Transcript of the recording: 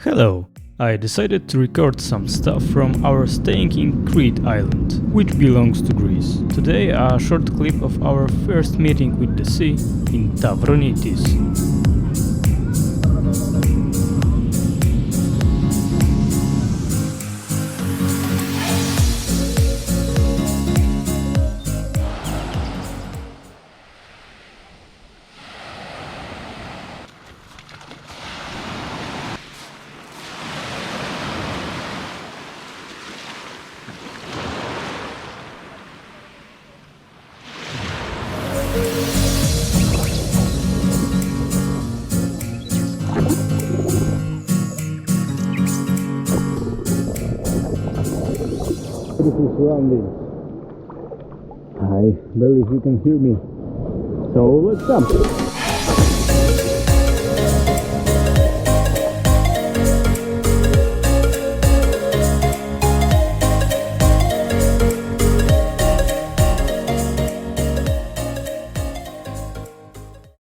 Hello! I decided to record some stuff from our staying in Crete island, which belongs to Greece. Today a short clip of our first meeting with the sea in Tavronitis. Beautiful surroundings. I believe you can hear me. So let's jump.